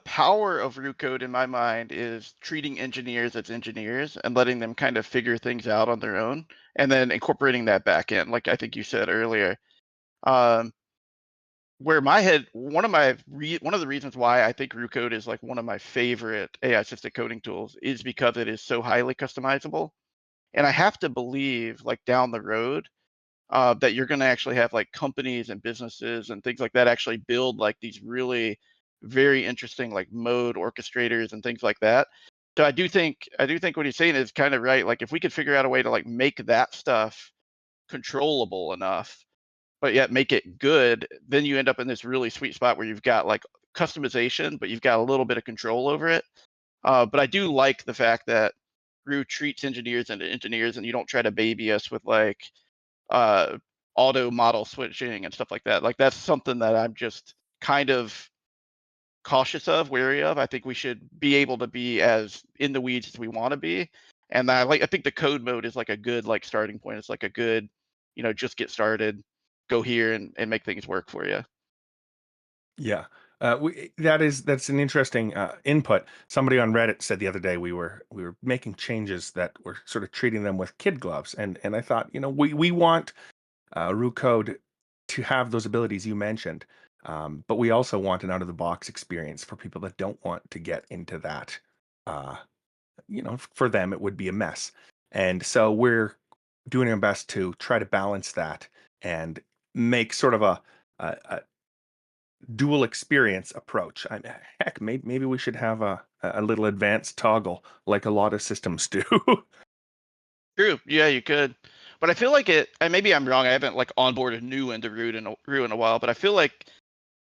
power of Roo Code in my mind is treating engineers as engineers and letting them kind of figure things out on their own, and then incorporating that back in, like I think you said earlier. Um, where my head, one of the reasons why I think Roo Code is like one of my favorite AI assisted coding tools is because it is so highly customizable. And I have to believe, like down the road, that you're going to actually have like companies and businesses and things like that actually build like these really very interesting like mode orchestrators and things like that. So I do think what he's saying is kind of right. Like if we could figure out a way to like make that stuff controllable enough, but yet make it good, then you end up in this really sweet spot where you've got like customization, but you've got a little bit of control over it. But I do like the fact that Roo treats engineers into engineers, and you don't try to baby us with like uh, auto model switching and stuff like that. Like that's something that I'm just kind of cautious of, wary of. I think we should be able to be as in the weeds as we want to be. And I think the code mode is like a good like starting point. It's like a good, just get started, go here and make things work for you. Yeah. That's an interesting input. Somebody on Reddit said the other day we were making changes that were sort of treating them with kid gloves, and I thought, we want Roo Code to have those abilities you mentioned, but we also want an out of the box experience for people that don't want to get into that. Uh, for them it would be a mess, and so we're doing our best to try to balance that and make sort of a dual experience approach. Heck, maybe we should have a little advanced toggle like a lot of systems do. True. Yeah, you could. But I feel like and maybe I'm wrong. I haven't like onboarded new into Roo in a while, but I feel like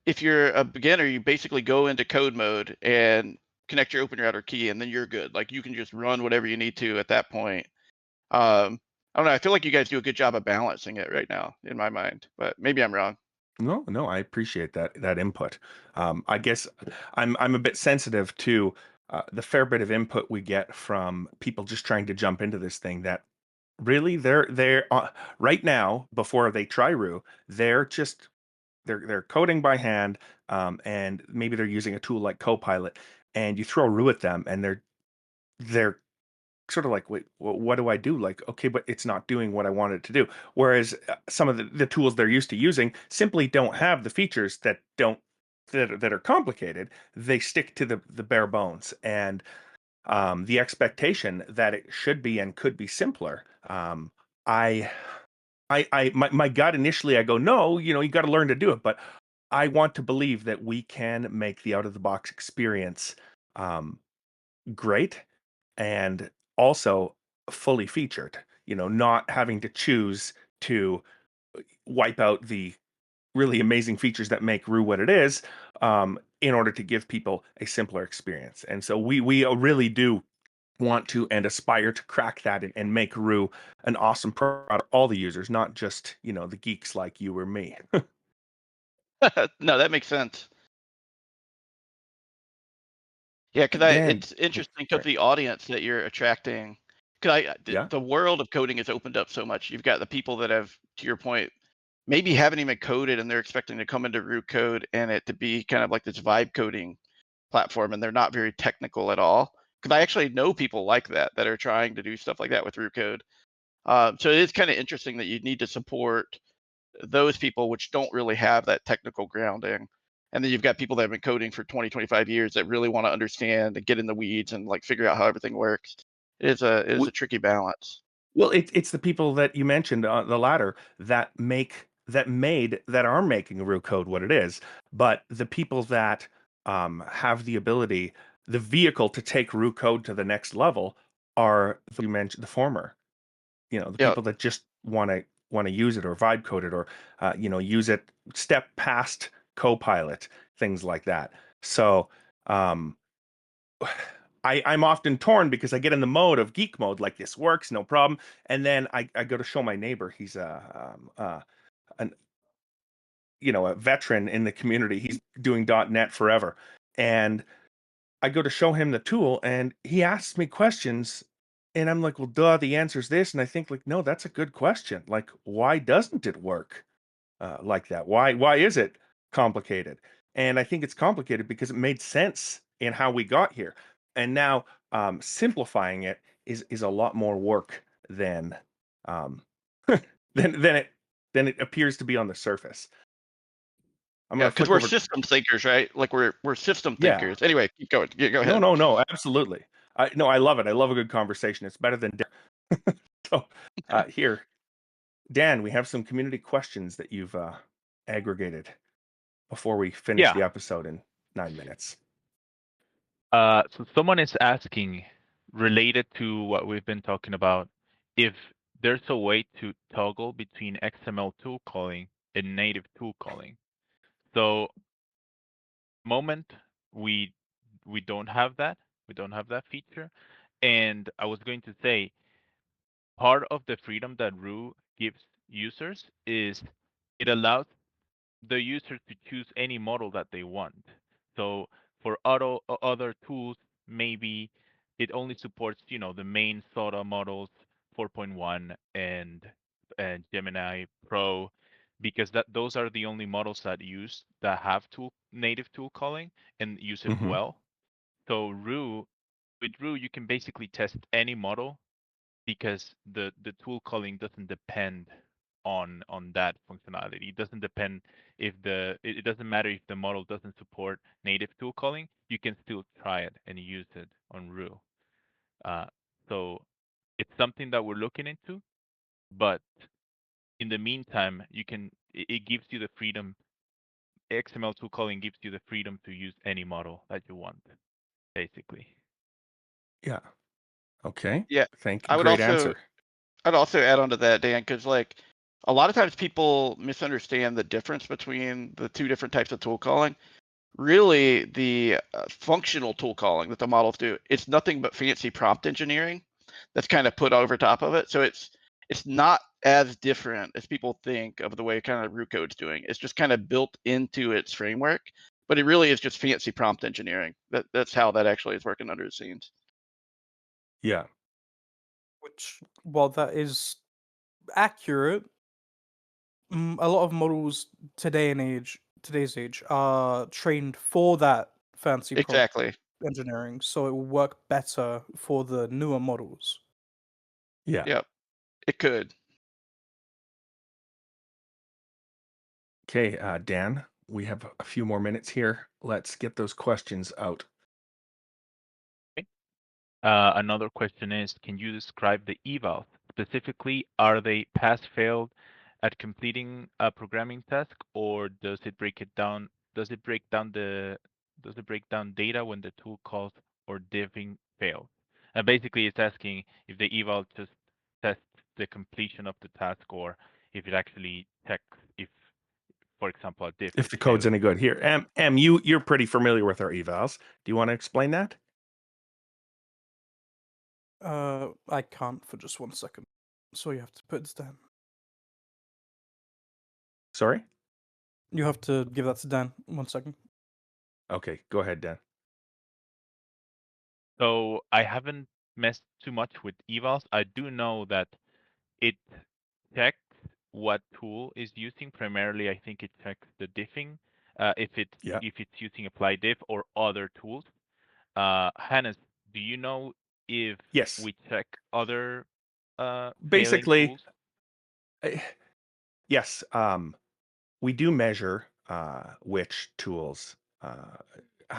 if you're a beginner, you basically go into code mode and connect your OpenRouter key, and then you're good. Like you can just run whatever you need to at that point. I don't know. I feel like you guys do a good job of balancing it right now, in my mind, but maybe I'm wrong. No, I appreciate that input. I guess I'm a bit sensitive to the fair bit of input we get from people just trying to jump into this thing. That really they're right now before they try Roo, they're coding by hand, and maybe they're using a tool like Copilot, and you throw Roo at them, and they're sort of like, wait, what do I do? Like, okay, but it's not doing what I want it to do. Whereas some of the tools they're used to using simply don't have the features that are complicated. They stick to the bare bones, and the expectation that it should be and could be simpler. I my gut initially, I go, no, you got to learn to do it, but I want to believe that we can make the out of the box experience um, great, and also fully featured, not having to choose to wipe out the really amazing features that make Roo what it is, in order to give people a simpler experience. And so we really do want to and aspire to crack that and make Roo an awesome product for all the users, not just, the geeks like you or me. No, that makes sense. Yeah, because Dan, it's interesting because sorry. the audience that you're attracting, because Yeah. the world of coding has opened up so much. You've got the people that have, to your point, maybe haven't even coded, and they're expecting to come into Root Code and it to be kind of like this vibe coding platform, and they're not very technical at all. Because I actually know people like that are trying to do stuff like that with Root Code. So it is kind of interesting that you need to support those people which don't really have that technical grounding. And then you've got people that have been coding for 20, 25 years that really want to understand and get in the weeds and like figure out how everything works. It is a tricky balance. Well, it's the people that you mentioned, the latter, that are making Roo Code what it is. But the people that have the ability, the vehicle to take Roo Code to the next level, are you mentioned the former. The Yeah. people that just want to use it or vibe code it, or use it, step past Copilot, things like that. So um, I'm often torn because I get in the mode of geek mode, like this works, no problem. And then I go to show my neighbor. He's an a veteran in the community. He's doing .NET forever, and I go to show him the tool, and he asks me questions, and I'm like, "Well, duh, the answer's this." And I think like, "No, that's a good question. Like, why doesn't it work like that? Why is it complicated?" And I think it's complicated because it made sense in how we got here, and now simplifying it is a lot more work than um, than it appears to be on the surface. I'm Yeah, gonna because flick we're over. system thinkers, right? Like we're system Yeah. thinkers. Anyway, keep going. Yeah, go No, ahead. no, no, absolutely. No, I love it. I love a good conversation. It's better than dinner. So, here, Dan, we have some community questions that you've aggregated before we finish Yeah. the episode in 9 minutes. So someone is asking, related to what we've been talking about, if there's a way to toggle between XML tool calling and native tool calling. So, moment we don't have that. We don't have that feature. And I was going to say, part of the freedom that Roo gives users is it allows the user to choose any model that they want. So for other tools, maybe it only supports, the main SOTA models, 4.1 and Gemini Pro, because those are the only models that have native tool calling and use it Hmm. well. So with Roo, you can basically test any model because the tool calling doesn't depend on that functionality. It doesn't depend if it doesn't matter if the model doesn't support native tool calling. You can still try it and use it on Roo. Uh, so it's something that we're looking into, but in the meantime, it gives you the freedom. XML tool calling gives you the freedom to use any model that you want, basically. Yeah. Okay. Yeah, Thank you. I would Great also answer. I'd also add on to that, Dan, because like a lot of times people misunderstand the difference between the two different types of tool calling. Really, the functional tool calling that the models do, it's nothing but fancy prompt engineering that's kind of put over top of it. So it's not as different as people think of the way kind of Roo Code's doing. It's just kind of built into its framework, but it really is just fancy prompt engineering. That's how that actually is working under the scenes. Yeah. Which, while that is accurate, a lot of models today's age are trained for that fancy prompt Exactly. engineering, so it will work better for the newer models. Yeah. Yep. It could. Okay, Dan, we have a few more minutes here. Let's get those questions out. Another question is, can you describe the evals? Specifically, are they pass-failed at completing a programming task, or does it break it down? Does it break down data when the tool calls or diffing fails? And basically, it's asking if the eval just tests the completion of the task, or if it actually checks if, for example, a diff If is the code's failing. any good. Here, you're pretty familiar with our evals. Do you want to explain that? I can't for just 1 second, so you have to put this down. Sorry? You have to give that to Dan. 1 second. Okay, go ahead, Dan. So I haven't messed too much with evals. I do know that it checks what tool is using. Primarily, I think it checks the diffing, if Yeah. it's using apply diff or other tools. Hannes, do you know if Yes. we check other failing Basically, tools? eh, yes. We do measure which tools,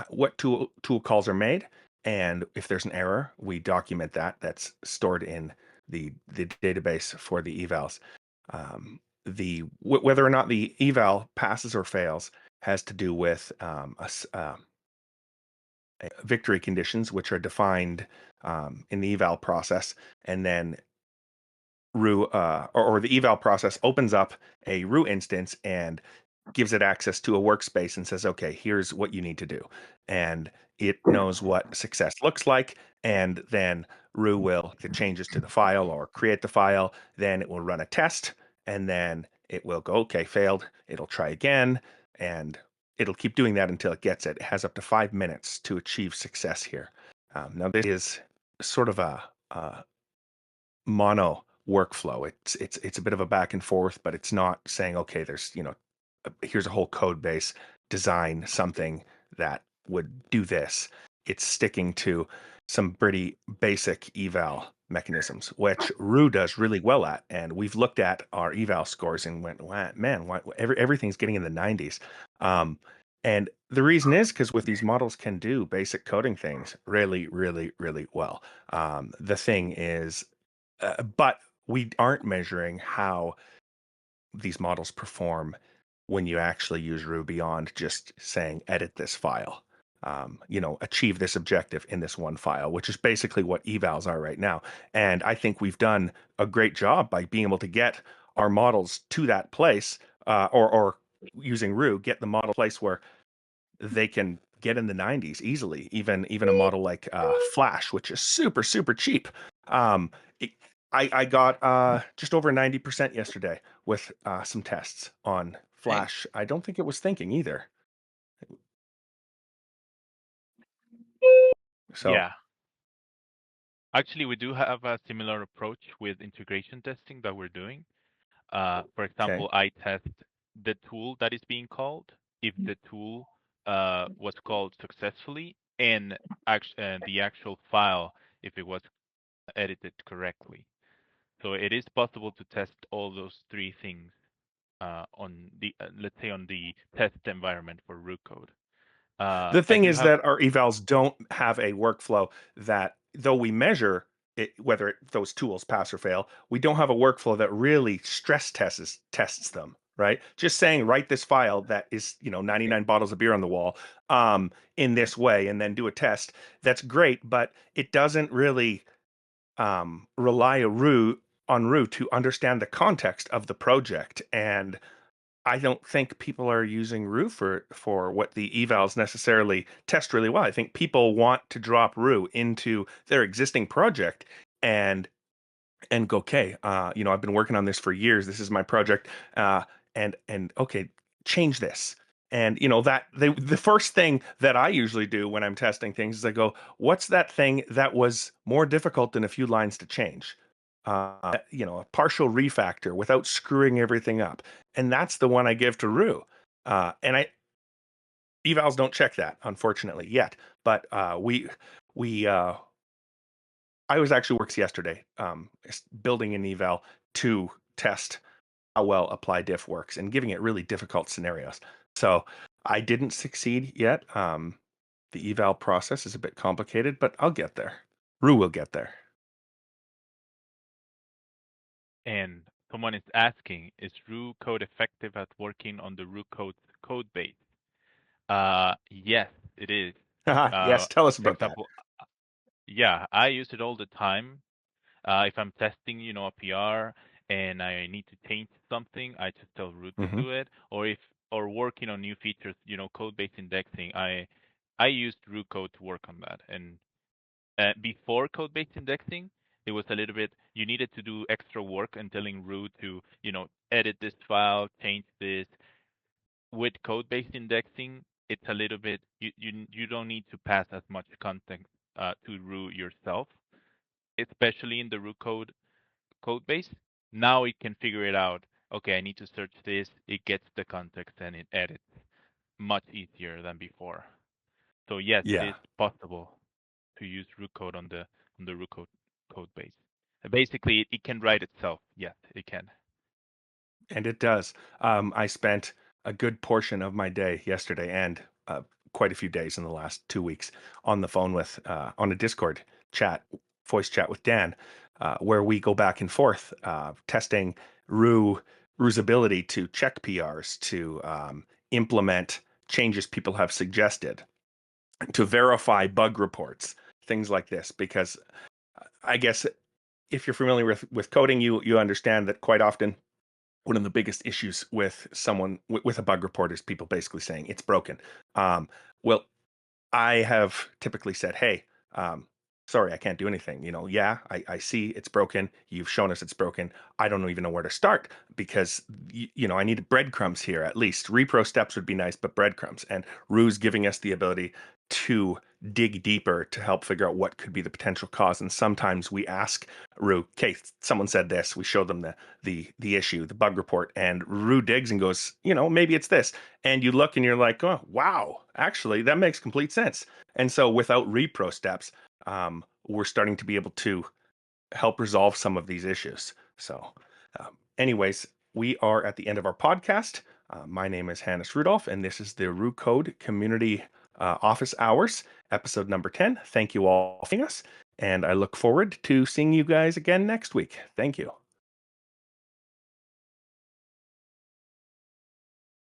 what tool calls are made, and if there's an error, we document that. That's stored in the database for the evals. Whether or not the eval passes or fails has to do with victory conditions, which are defined in the eval process, and then Roo or the eval process opens up a Roo instance and gives it access to a workspace and says, okay, here's what you need to do. And it knows what success looks like, and then Roo will get changes to the file or create the file. Then it will run a test, and then it will go, okay, failed. It'll try again, and it'll keep doing that until it gets it. It has up to 5 minutes to achieve success here. Now, this is sort of a mono workflow. It's a bit of a back and forth, but it's not saying, okay, there's, here's a whole code base, design something that would do this. It's sticking to some pretty basic eval mechanisms, which Roo does really well at. And we've looked at our eval scores and went, wow, man, everything's getting in the 90s. And the reason is because with these models can do basic coding things really, really, really well. The thing is, but we aren't measuring how these models perform when you actually use Roo beyond just saying edit this file. Achieve this objective in this one file, which is basically what evals are right now. And I think we've done a great job by being able to get our models to that place, or using Roo, get the model place where they can get in the 90s easily. Even a model like Flash, which is super super cheap. Um, it, I got just over 90% yesterday with some tests on Flash. I don't think it was thinking either. So Yeah. Actually, we do have a similar approach with integration testing that we're doing. For okay. example, I test the tool that is being called, if the tool was called successfully, and the actual file, if it was edited correctly. So it is possible to test all those three things on the, let's say, on the test environment for Roo Code. The I thing do is have, that our evals don't have a workflow that, though we measure it, whether those tools pass or fail, we don't have a workflow that really stress tests them, right? Just saying, write this file that is, 99 bottles of beer on the wall, in this way, and then do a test. That's great, but it doesn't really rely on Roo to understand the context of the project. And I don't think people are using Roo for what the evals necessarily test really well. I think people want to drop Roo into their existing project and go, okay, I've been working on this for years. This is my project, and okay, change this. And that the first thing that I usually do when I'm testing things is I go, what's that thing that was more difficult than a few lines to change? A partial refactor without screwing everything up, and that's the one I give to Roo. And evals don't check that, unfortunately, yet. But we I was actually works yesterday, building an eval to test how well apply diff works and giving it really difficult scenarios. So I didn't succeed yet. The eval process is a bit complicated, but I'll get there. Roo will get there. and someone is asking, is Roo Code effective at working on the Roo code base? Yes, it is. Yes, tell us For about that. example, yeah, I use it all the time. If I'm testing, a PR and I need to change something, I just tell Root to Hmm. do it. Or working on new features, code-based indexing, I used Root Code to work on that. And before code-based indexing, it was a little bit, you needed to do extra work and telling Root to, edit this file, change this. With code-based indexing, it's a little bit, you don't need to pass as much context to Root yourself, especially in the Root code base. Now it can figure it out. Okay, I need to search this. It gets the context and it edits much easier than before. So yes, it Yeah. is possible to use Root Code on the Root code base. Basically, it can write itself. Yes, it can. And it does. I spent a good portion of my day yesterday and quite a few days in the last 2 weeks on the phone with on a Discord voice chat with Dan, where we go back and forth testing Roo's ability to check PRs, to implement changes people have suggested, to verify bug reports, things like this. Because I guess if you're familiar with coding, you understand that quite often one of the biggest issues with someone with a bug report is people basically saying it's broken. Well, I have typically said, hey, sorry, I can't do anything. Yeah, I see it's broken. You've shown us it's broken. I don't even know where to start because, I need breadcrumbs here at least. Repro steps would be nice, but breadcrumbs. And Roo's giving us the ability to dig deeper to help figure out what could be the potential cause. And sometimes we ask Roo, okay, someone said this. We show them the issue, the bug report, and Roo digs and goes, maybe it's this. And you look and you're like, oh, wow, actually, that makes complete sense. And so without repro steps, we're starting to be able to help resolve some of these issues. So, anyways, we are at the end of our podcast. My name is Hannes Rudolph, and this is the Roo Code Community Office Hours, episode number 10. Thank you all for joining us, and I look forward to seeing you guys again next week. Thank you.